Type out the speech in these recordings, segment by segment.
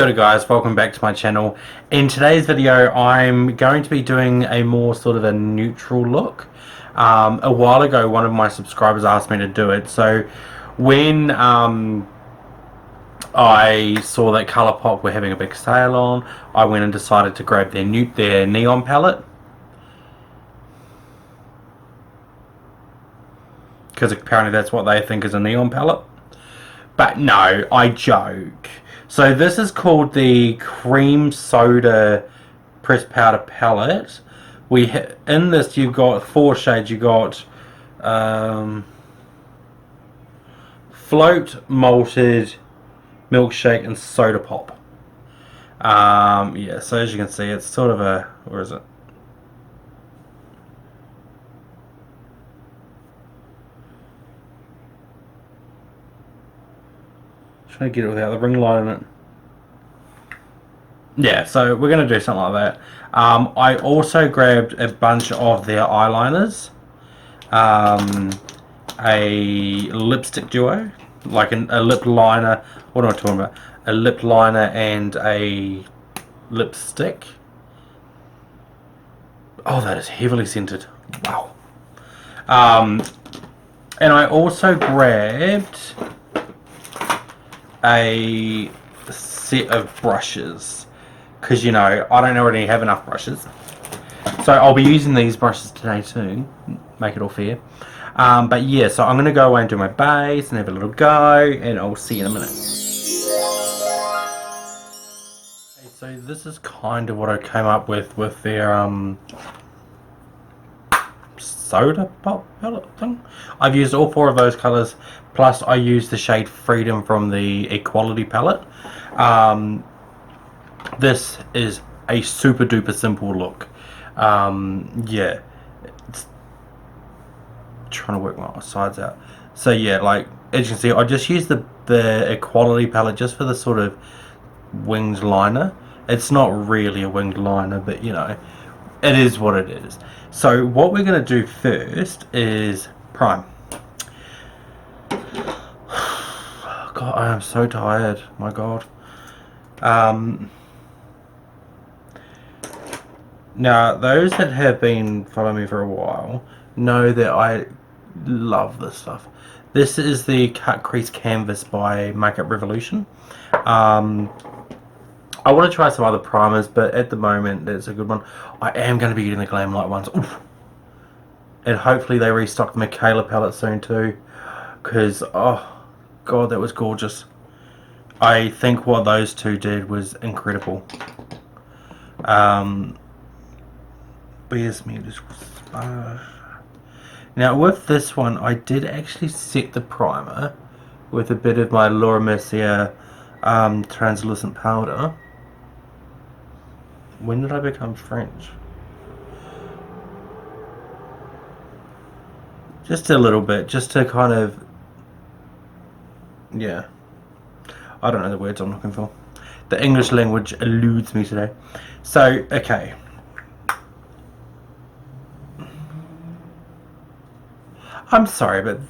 Hello guys, welcome back to my channel. In today's video I'm going to be doing a more sort of a neutral look. A while ago one of my subscribers asked me to do it, so when I saw that Colourpop were having a big sale on, I went and decided to grab their neon palette, because apparently that's what they think is a neon palette. But no, I joke. So this is called the Cream Soda Pressed Powder Palette. In this you've got 4 shades. You've got Float, Malted, Milkshake, and Soda Pop. Yeah, so as you can see, it's sort of a... where is it? Trying to get it without the ring light in it. Yeah, so we're going to do something like that. I also grabbed a bunch of their eyeliners. A lipstick duo, like a lip liner. What am I talking about? A lip liner and a lipstick. Oh, that is heavily scented. Wow. And I also grabbed a set of brushes, because you know I don't already have enough brushes, so I'll be using these brushes today too, make it all fair. But yeah, so I'm going to go away and do my base and have a little go, and I'll see you in a minute. Okay, so this is kind of what I came up with their soda pop palette thing. I've used all 4 of those colours, plus I used the shade Freedom from the Equality palette. This is a super duper simple look. Yeah, it's trying to work my sides out. So yeah, like as you can see, I just used the Equality palette just for the sort of winged liner. It's not really a winged liner, but you know, it is what it is. So what we're going to do first is prime. God, I am so tired. My God. Now, those that have been following me for a while know that I love this stuff. This is the Cut Crease Canvas by Makeup Revolution. I want to try some other primers, but at the moment it's a good one. I am going to be getting the Glamlite ones. Oof. And hopefully they restock the Mecca palette soon too, because oh god, that was gorgeous. I think what those two did was incredible. Bears me just now with this one I did actually set the primer with a bit of my Mercier translucent powder. When did I become French? Just a little bit, just to kind of, yeah, I don't know the words I'm looking for. The English language eludes me today. So, okay. I'm sorry, but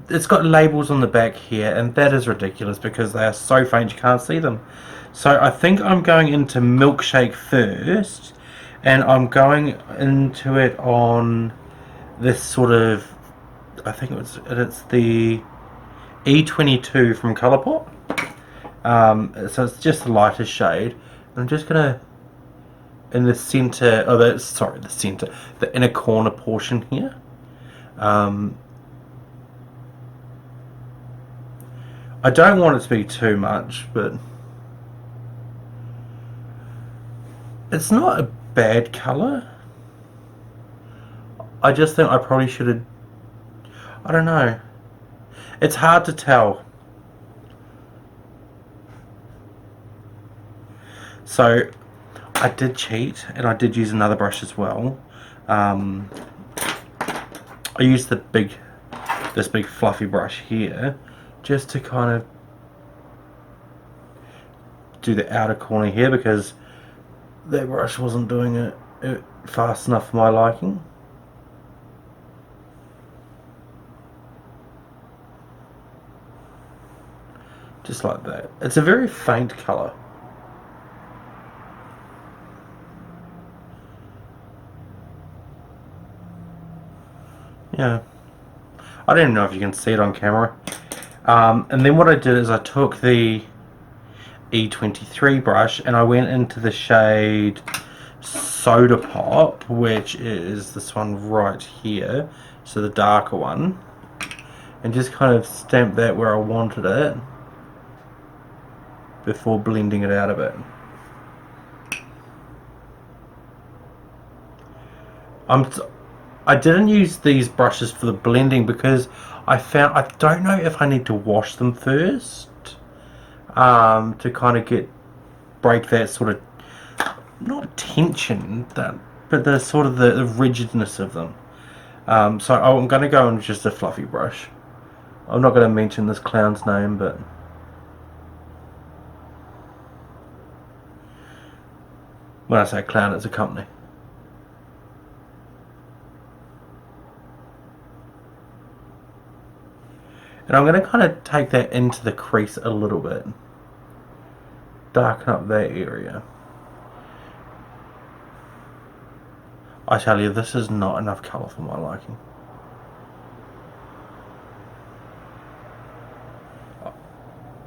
it's got labels on the back here, and that is ridiculous because they are so faint you can't see them. So I think I'm going into Milkshake first, and I'm going into it on this sort of, I think it's the E22 from Colourpop. So it's just the lighter shade. I'm just gonna, in the center, the inner corner portion here. I don't want it to be too much, but it's not a bad colour. I just think I probably should have, I don't know. It's hard to tell. So I did cheat, and I did use another brush as well. I used this big fluffy brush here, just to kind of do the outer corner here, because that brush wasn't doing it fast enough for my liking. Just like that. It's a very faint colour. Yeah. I don't even know if you can see it on camera. And then what I did is I took the E23 brush and I went into the shade Soda Pop, which is this one right here, so the darker one, and just kind of stamped that where I wanted it before blending it out a bit. I didn't use these brushes for the blending because I don't know if I need to wash them first to kind of break that sort of, not tension, but the sort of the rigidness of them. So I'm going to go in just a fluffy brush. I'm not going to mention this clown's name, but when I say clown, it's a company. And I'm going to kind of take that into the crease a little bit. Darken up that area. I tell you, this is not enough colour for my liking.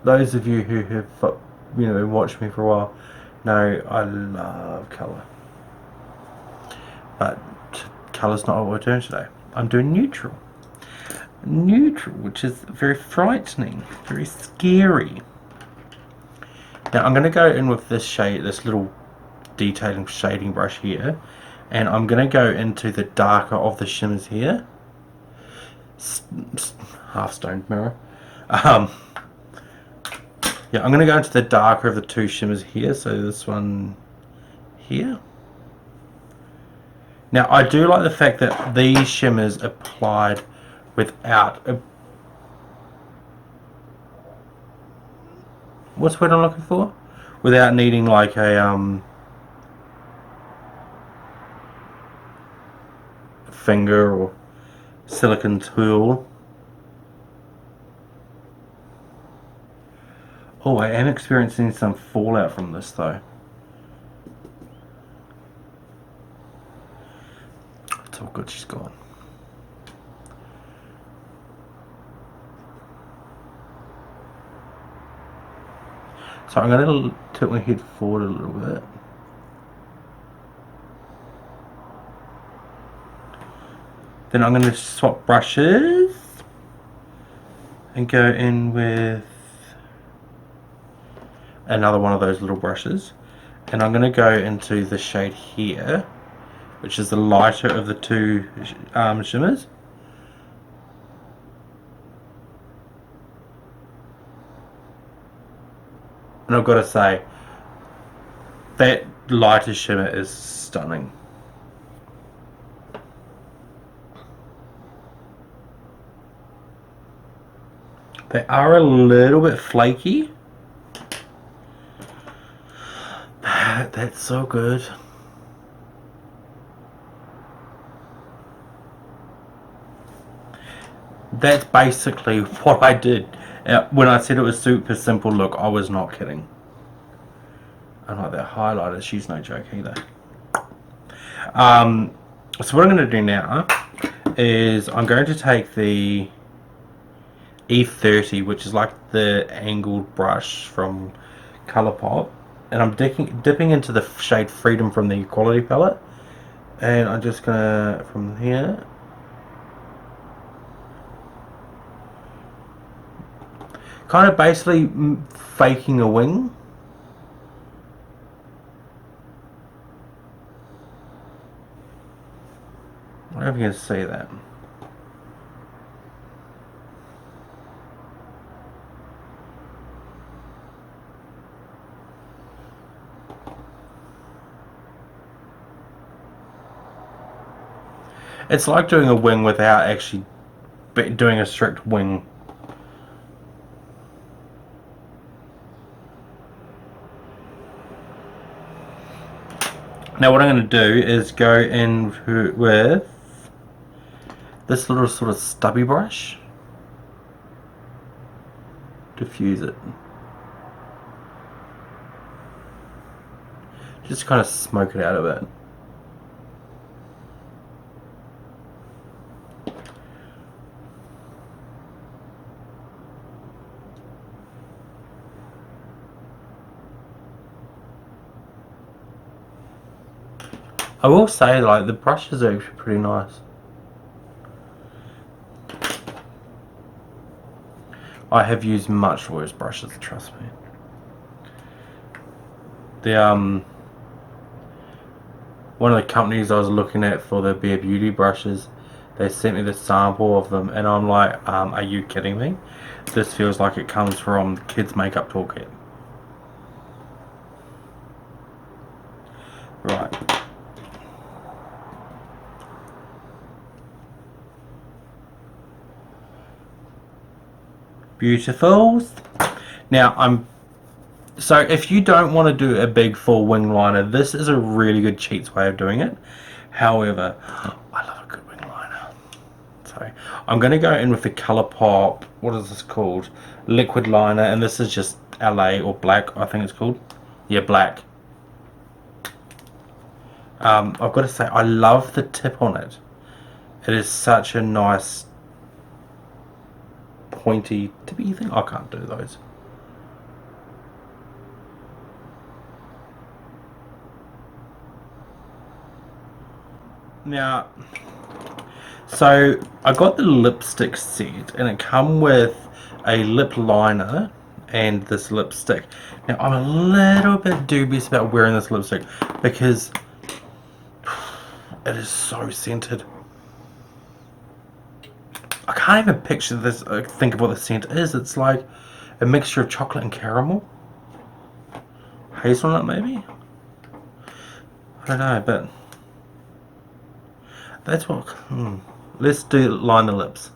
Those of you who have, watched me for a while know I love colour. But colour's not what we're doing today. I'm doing neutral. Neutral, which is very frightening, very scary. Now I'm going to go in with this shade, this little detailing shading brush here, and I'm going to go into the darker of the shimmers here. Half stoned mirror. Yeah, I'm going to go into the darker of the two shimmers here, so this one here. Now I do like the fact that these shimmers applied without a... What's what I'm looking for? Without needing like a finger or silicone tool. Oh, I am experiencing some fallout from this though. It's all good, she's gone. So I'm going to tilt my head forward a little bit. Then I'm going to swap brushes and go in with another one of those little brushes, and I'm going to go into the shade here, which is the lighter of the two shimmers. And I've got to say, that lighter shimmer is stunning. They are a little bit flaky. That's so good. That's basically what I did. When I said it was super simple look, I was not kidding. I like that highlighter, she's no joke either. So what I'm going to do now is I'm going to take the E30, which is like the angled brush from Colourpop, and I'm dipping into the shade Freedom from the Equality palette, and I'm just gonna, from here, kind of basically faking a wing. I don't know if you can see that. It's like doing a wing without actually doing a strict wing. Now what I'm going to do is go in with this little sort of stubby brush, diffuse it, just kind of smoke it out a bit. I will say, like, the brushes are actually pretty nice. I have used much worse brushes, trust me. The one of the companies I was looking at for the Bare Beauty brushes, they sent me the sample of them, and I'm like, are you kidding me? This feels like it comes from Kids Makeup Toolkit. Right. Beautifuls. Now so if you don't want to do a big full wing liner, this is a really good cheats way of doing it. However, I love a good wing liner. So I'm going to go in with the ColourPop, what is this called? Liquid liner, and this is just LA or black, I think it's called. Yeah, black. I've got to say, I love the tip on it. It is such a nice pointy tippy thing. I can't do those. Now, so I got the lipstick set, and it come with a lip liner and this lipstick. Now I'm a little bit dubious about wearing this lipstick because it is so scented. I can't even picture this, think of what the scent is. It's like a mixture of chocolate and caramel. Hazelnut maybe? I don't know, but that's what... Let's line the lips.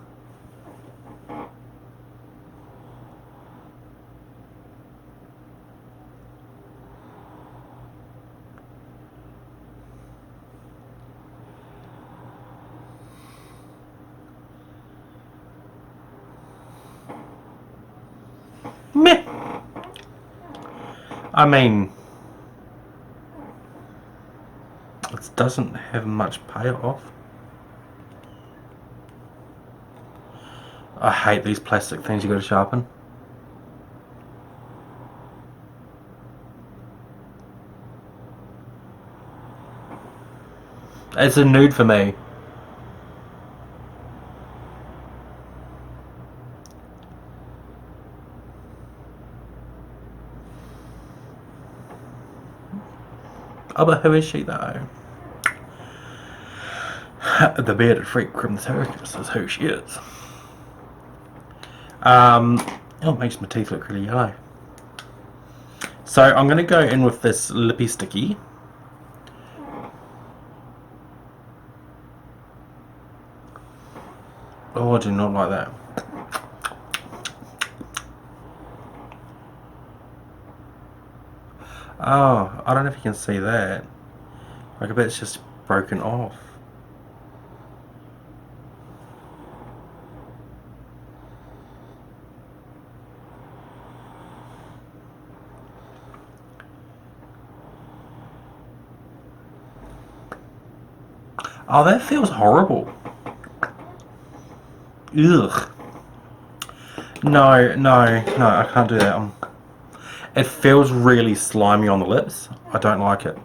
Meh. I mean, it doesn't have much payoff. I hate these plastic things you got to sharpen. It's a nude for me. Oh, but who is she though? The bearded freak from the circus is who she is. Oh, it makes my teeth look really yellow. So I'm going to go in with this lippy sticky. Oh, I do not like that. Oh, I don't know if you can see that. Like, I bet it's just broken off. Oh, that feels horrible. Ugh. No, I can't do that. It feels really slimy on the lips. I don't like it.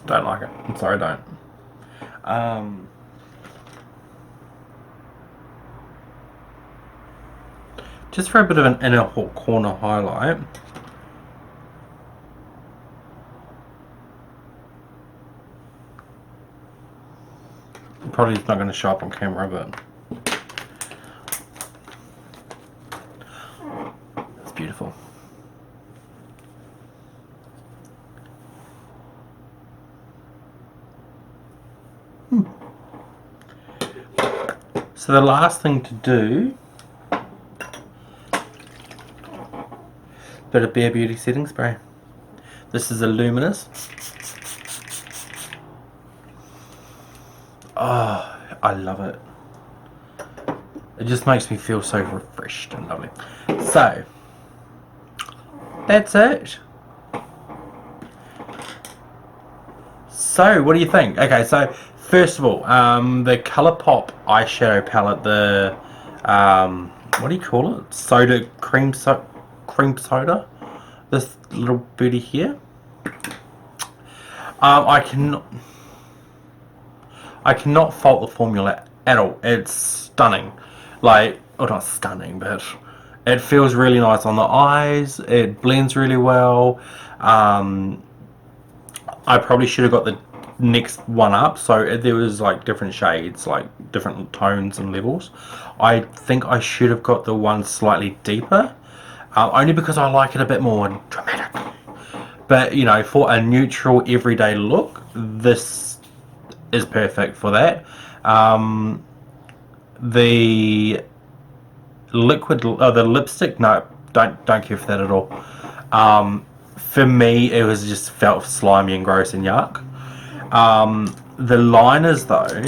Don't like it. I'm sorry, I don't. Just for a bit of an inner corner highlight. Probably not going to show up on camera, but it's beautiful. So the last thing to do, bit of Bare Beauty setting spray. This is a luminous. Oh, I love it. It just makes me feel so refreshed and lovely. So, that's it. So, what do you think? Okay, so first of all, the ColourPop eyeshadow palette, the what do you call it? Cream soda. This little booty here. I cannot. I cannot fault the formula at all. It's stunning. Like, or not stunning, but it feels really nice on the eyes. It blends really well. I probably should have got the next one up, so there was like different shades, like different tones and levels. I think I should have got the one slightly deeper, only because I like it a bit more dramatic. But you know, for a neutral everyday look, this is perfect for that. The liquid, the lipstick, no, don't care for that at all. For me, it was just felt slimy and gross and yuck. The liners, though,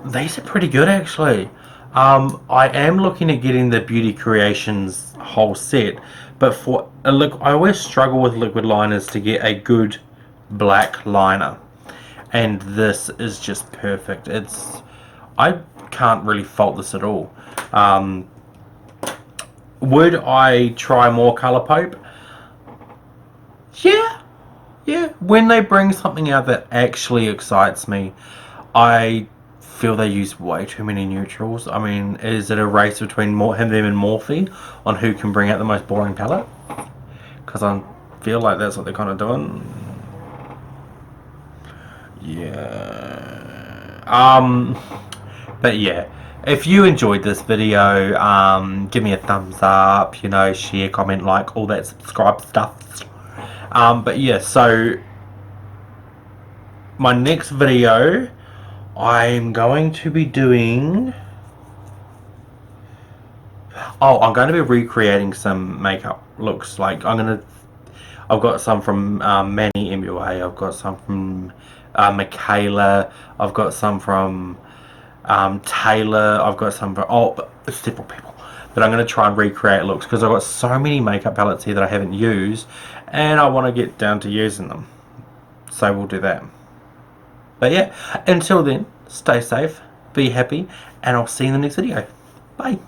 these are pretty good actually. I am looking at getting the Beauty Creations whole set, but for a look, I always struggle with liquid liners to get a good black liner, and this is just perfect. I can't really fault this at all. Would I try more Colourpop? Yeah. When they bring something out that actually excites me, I feel they use way too many neutrals. I mean, is it a race between them and Morphe on who can bring out the most boring palette? Because I feel like that's what they're kind of doing. Yeah. But yeah, if you enjoyed this video, give me a thumbs up, you know, share, comment, like, all that subscribe stuff. But yeah, so my next video, I'm going to be doing... Oh, I'm going to be recreating some makeup looks. Like, I've got some from Manny MUA, I've got some from Michaela, I've got some from Taylor, I've got some from several people. But I'm going to try and recreate looks because I've got so many makeup palettes here that I haven't used, and I want to get down to using them. So we'll do that. But yeah, until then, stay safe, be happy, and I'll see you in the next video. Bye.